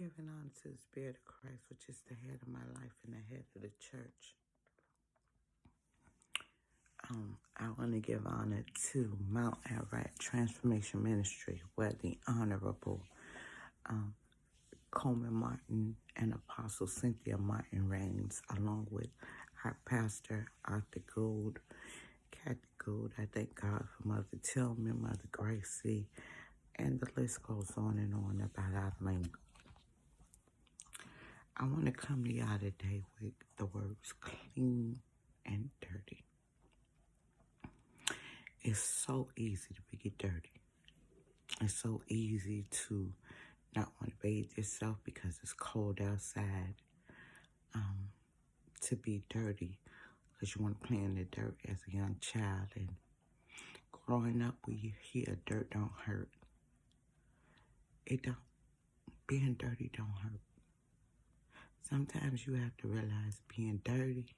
Giving honor to the Spirit of Christ, which is the head of my life and the head of the church. I want to give honor to Mount Ararat Transformation Ministry, where the Honorable Coleman Martin and Apostle Cynthia Martin reigns, along with our pastor, Arthur Gould, Kathy Gould. I thank God for Mother Tillman, Mother Gracie, and the list goes on and on about our link. I want to come to y'all today with the words clean and dirty. It's so easy to get dirty. It's so easy to not want to bathe yourself because it's cold outside, to be dirty because you want to play in the dirt as a young child. And growing up, we hear dirt don't hurt. It don't. Being dirty don't hurt. Sometimes you have to realize being dirty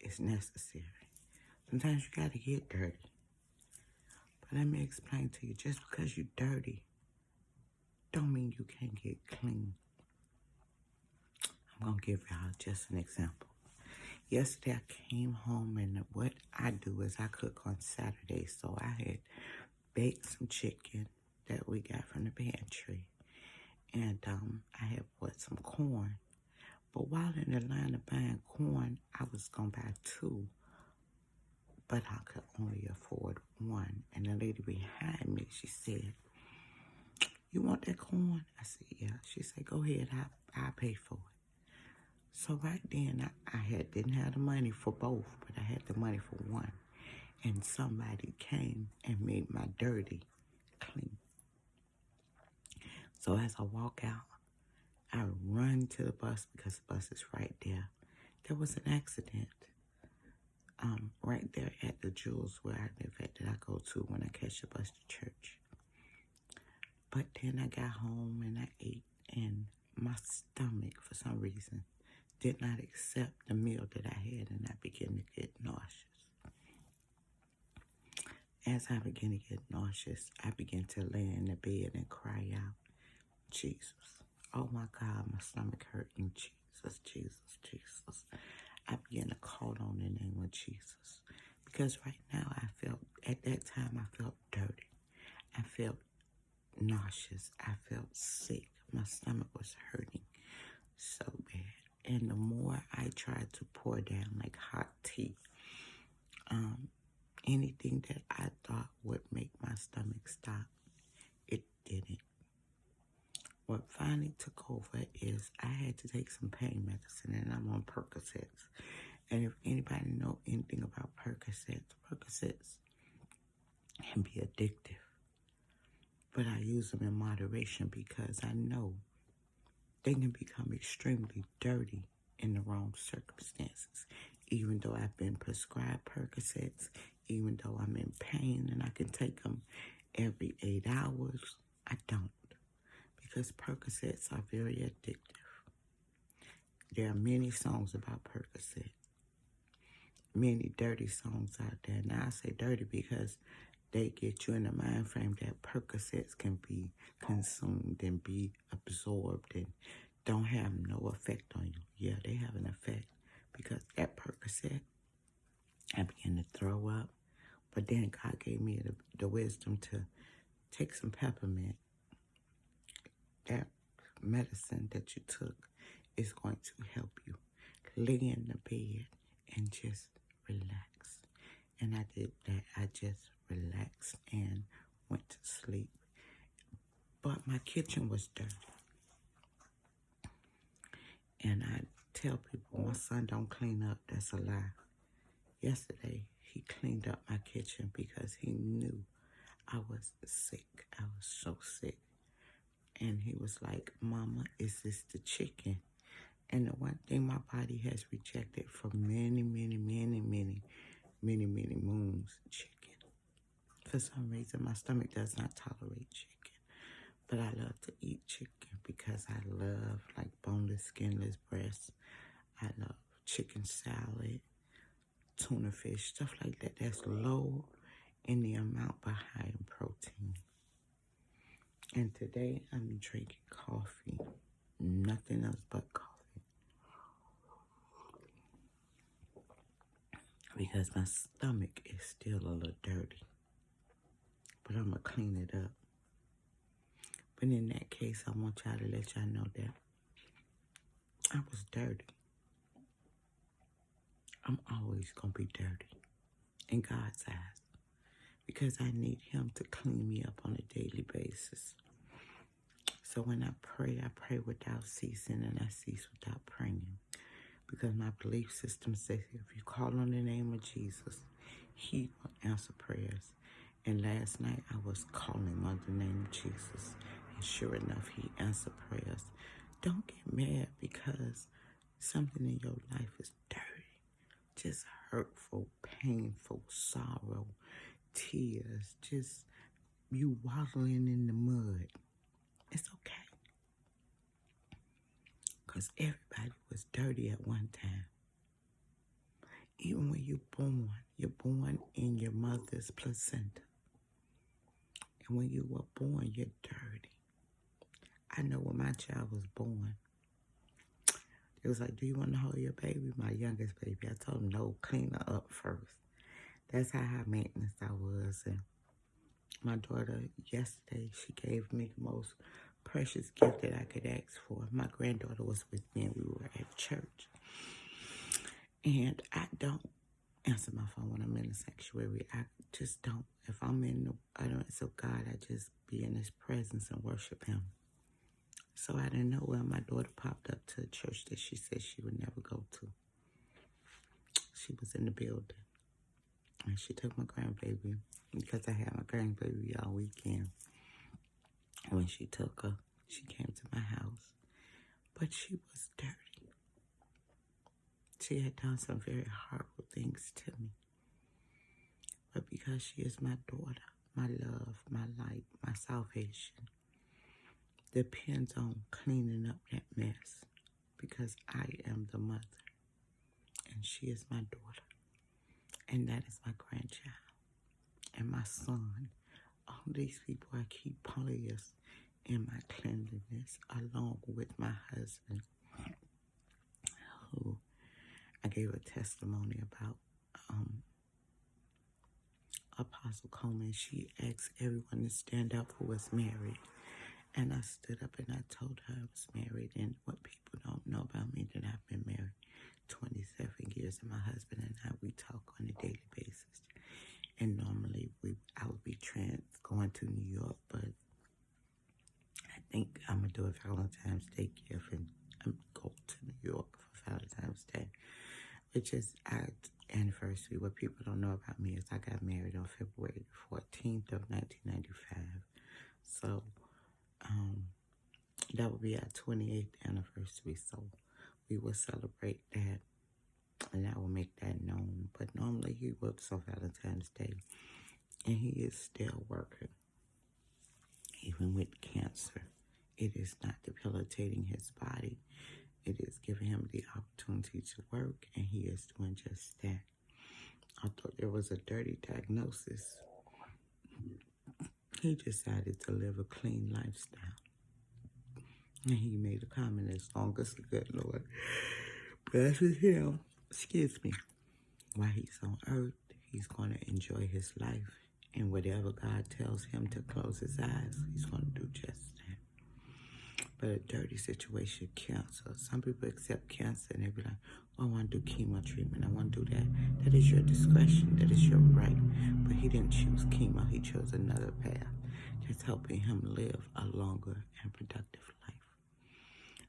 is necessary. Sometimes you got to get dirty. But let me explain to you, just because you're dirty don't mean you can't get clean. I'm going to give y'all just an example. Yesterday I came home, and what I do is I cook on Saturdays. So I had baked some chicken that we got from the pantry. And I had bought some corn. But while in the line of buying corn, I was going to buy two. But I could only afford one. And the lady behind me, she said, "You want that corn?" I said, "Yeah." She said, "Go ahead, I'll pay for it." So right then, I didn't have the money for both, but I had the money for one. And somebody came and made my dirty clean. So as I walk out, I run to the bus because the bus is right there. There was an accident right there at the Jewels where I live at that I go to when I catch the bus to church. But then I got home and I ate, and my stomach, for some reason, did not accept the meal that I had, and I began to get nauseous. As I began to get nauseous, I began to lay in the bed and cry out, "Jesus. Oh my God, my stomach hurting. Jesus, Jesus, Jesus." I began to call on the name of Jesus. Because right now at that time, I felt dirty. I felt nauseous. I felt sick. My stomach was hurting so bad. And the more I tried to pour down like hot tea, anything that I thought would make my stomach stop, it didn't. What finally took over is I had to take some pain medicine, and I'm on Percocets. And if anybody know anything about Percocets can be addictive. But I use them in moderation because I know they can become extremely dirty in the wrong circumstances. Even though I've been prescribed Percocets, even though I'm in pain and I can take them every 8 hours, I don't. Because Percocets are very addictive. There are many songs about Percocet. Many dirty songs out there. Now I say dirty because they get you in the mind frame that Percocets can be consumed and be absorbed and don't have no effect on you. Yeah, they have an effect because that Percocet, I began to throw up. But then God gave me the wisdom to take some peppermint. That medicine that you took is going to help you lay in the bed and just relax. And I did that. I just relaxed and went to sleep. But my kitchen was dirty. And I tell people my son don't clean up. That's a lie. Yesterday, he cleaned up my kitchen because he knew I was sick. I was so sick. And he was like, "Mama, is this the chicken?" And the one thing my body has rejected for many moons, chicken. For some reason, my stomach does not tolerate chicken. But I love to eat chicken because I love like boneless, skinless breasts. I love chicken salad, tuna fish, stuff like that. That's low in the amount but high in protein. And today I'm drinking coffee. nothing else but coffee. Because my stomach is still a little dirty. But I'm going to clean it up. But in that case, I want y'all to let y'all know that I was dirty. I'm always going to be dirty in God's eyes. Because I need him to clean me up on a daily basis. So when I pray without ceasing, and I cease without praying. Because my belief system says if you call on the name of Jesus, he will answer prayers. And last night I was calling on the name of Jesus. And sure enough, he answered prayers. Don't get mad because something in your life is dirty. Just hurtful, painful, sorrow, tears, just you waddling in the mud. It's okay. Because everybody was dirty at one time. Even when you're born in your mother's placenta. And when you were born, you're dirty. I know when my child was born, it was like, do you want to hold your baby? My youngest baby. I told him, no, clean her up first. That's how high maintenance I was. And my daughter, yesterday, she gave me the most precious gift that I could ask for. My granddaughter was with me and we were at church. And I don't answer my phone when I'm in the sanctuary. I just don't. If I'm in the utterance of God, I just be in his presence and worship him. So I didn't know where my daughter popped up to a church that she said she would never go to. She was in the building. And she took my grandbaby because I had my grandbaby all weekend. When she took her, she came to my house. But she was dirty. She had done some very horrible things to me. But because she is my daughter, my love, my light, my salvation, depends on cleaning up that mess. Because I am the mother. And she is my daughter. And that is my grandchild. And my son. All these people I keep polished in my cleanliness, along with my husband, who I gave a testimony about. Apostle Coleman, she asked everyone to stand up who was married. And I stood up and I told her I was married. And what people don't know about me, that I've been married 27 years. And my husband and I, we talk on a daily basis. And normally I would be going to New York, but I think I'm going to do a Valentine's Day gift and I'm going to New York for Valentine's Day, which is our anniversary. What people don't know about me is I got married on February 14th of 1995. So that will be our 28th anniversary. So we will celebrate that and I will make that known. But normally he works on Valentine's Day and he is still working. Even with cancer, it is not debilitating his body. It is giving him the opportunity to work, and he is doing just that. I thought there was a dirty diagnosis. He decided to live a clean lifestyle. And he made a comment, as long as the good Lord blesses him, while he's on earth, he's going to enjoy his life. And whatever God tells him to close his eyes, he's going to do just that. But a dirty situation, cancer. Some people accept cancer and they be like, oh, I want to do chemo treatment. I want to do that. That is your discretion. That is your right. But he didn't choose chemo. He chose another path that's helping him live a longer and productive life.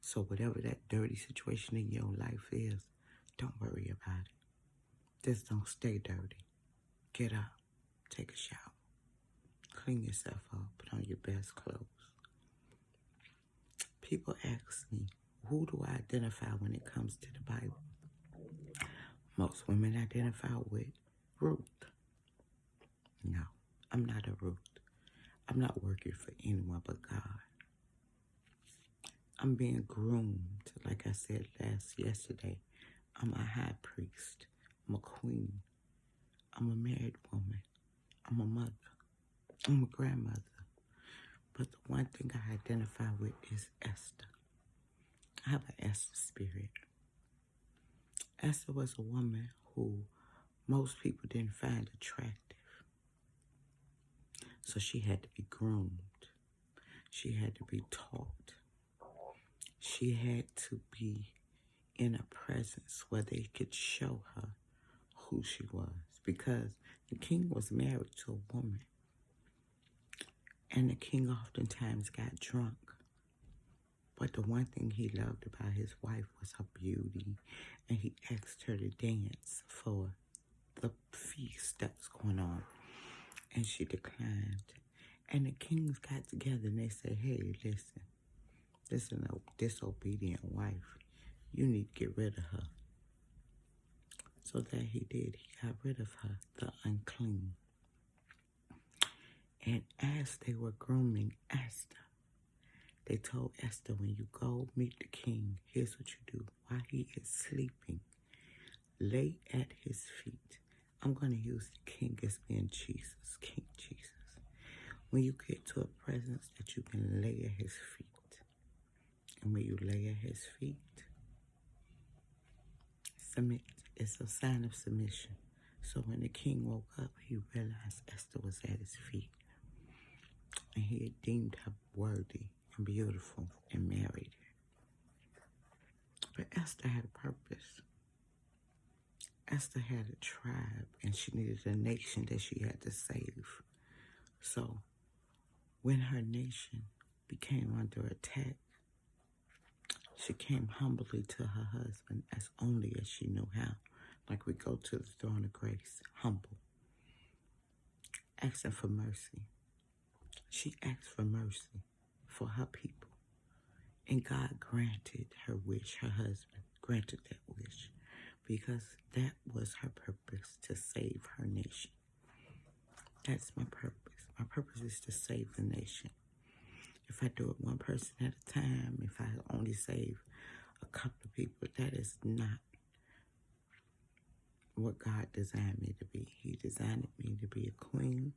So whatever that dirty situation in your life is, don't worry about it. Just don't stay dirty. Get up. Take a shower. Clean yourself up. Put on your best clothes. People ask me, who do I identify when it comes to the Bible? Most women identify with Ruth. No, I'm not a Ruth. I'm not working for anyone but God. I'm being groomed, like I said yesterday. I'm a high priest. I'm a queen. I'm a married woman. I'm a mother. I'm a grandmother. But the one thing I identify with is Esther. Esther spirit. Esther was a woman who most people didn't find attractive. So she had to be groomed. She had to be taught. She had to be in a presence where they could show her who she was. Because the king was married to a woman. And the king oftentimes got drunk. But the one thing he loved about his wife was her beauty. And he asked her to dance for the feast that was going on. And she declined. And the kings got together and they said, hey, listen, this is a disobedient wife. You need to get rid of her. So that he did. He got rid of her, the unclean. And as they were grooming Esther, they told Esther, when you go meet the king, here's what you do. While he is sleeping, lay at his feet. I'm going to use the king as being Jesus, King Jesus. When you get to a presence that you can lay at his feet, and when you lay at his feet, submit. It's a sign of submission. So when the king woke up, he realized Esther was at his feet. And he had deemed her worthy and beautiful and married her. But Esther had a purpose. Esther had a tribe, and she needed a nation that she had to save. So when her nation became under attack, she came humbly to her husband as only as she knew how. Like we go to the throne of grace, humble, asking for mercy. She asked for mercy for her people. And God granted her wish, her husband granted that wish, because that was her purpose, to save her nation. That's my purpose. My purpose is to save the nation. If I do it one person at a time, if I only save a couple of people, that is not what God designed me to be. He designed me to be a queen.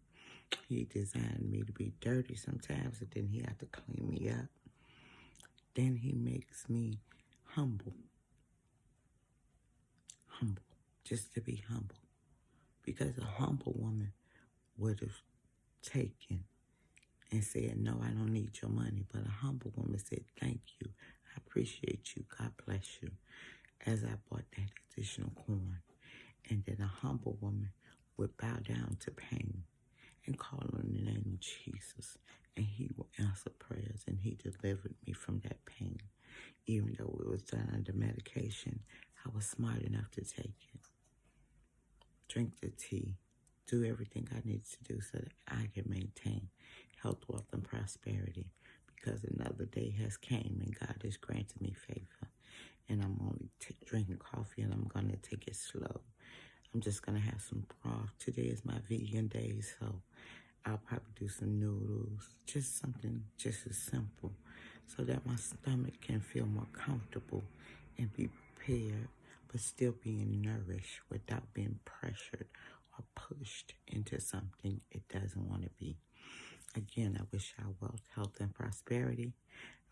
He designed me to be dirty sometimes, and then he had to clean me up. Then he makes me humble. Humble. Just to be humble. Because a humble woman would have taken and said, no, I don't need your money. But a humble woman said, thank you. I appreciate you. God bless you. As I bought that additional corn. And then a humble woman would bow down to pain and call on the name of Jesus. And he will answer prayers. And he delivered me from that pain. Even though it was done under medication, I was smart enough to take it. Drink the tea. Do everything I need to do so that I can maintain health, wealth, and prosperity. Because another day has came and God has granted me favor. And I'm only drinking coffee, and I'm going to take it slow. I'm just going to have some broth. Today is my vegan day, so I'll probably do some noodles. Just something just as simple, so that my stomach can feel more comfortable and be prepared, but still being nourished without being pressured or pushed into something it doesn't want to be. Again, I wish y'all wealth, health, and prosperity.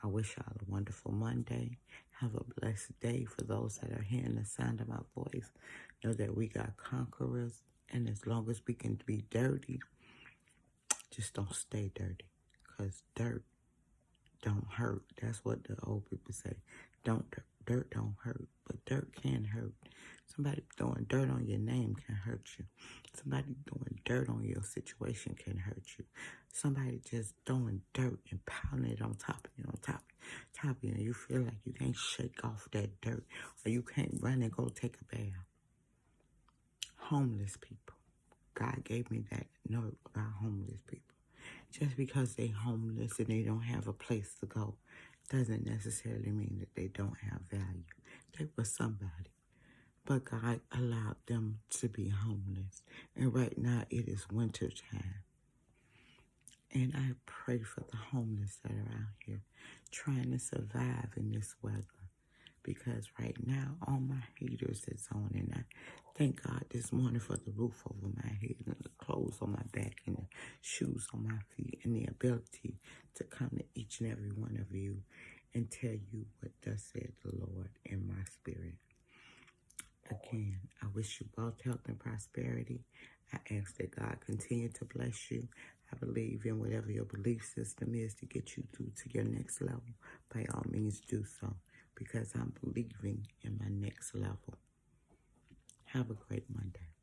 I wish y'all a wonderful Monday. Have a blessed day. For those that are hearing the sound of my voice, know that we got conquerors. And as long as we can be dirty, just don't stay dirty. Because dirt don't hurt. That's what the old people say. Dirt don't hurt, but dirt can hurt. Somebody throwing dirt on your name can hurt you. Somebody throwing dirt on your situation can hurt you. Somebody just throwing dirt and pounding it on top of you, top of you, and you feel like you can't shake off that dirt, or you can't run and go take a bath. Homeless people. God gave me that note about homeless people. Just because they homeless and they don't have a place to go doesn't necessarily mean that they don't have value. They were somebody. But God allowed them to be homeless. And right now it is winter time. And I pray for the homeless that are out here trying to survive in this weather. Because right now all my heaters is on, and I thank God this morning for the roof over my head and the clothes on my back and the shoes on my feet and the ability to come to each and every one of you and tell you what thus said the Lord in my spirit. Again, I wish you both health and prosperity. I ask that God continue to bless you. I believe in whatever your belief system is to get you through to your next level. By all means, do so, because I'm believing in my next level. Have a great Monday.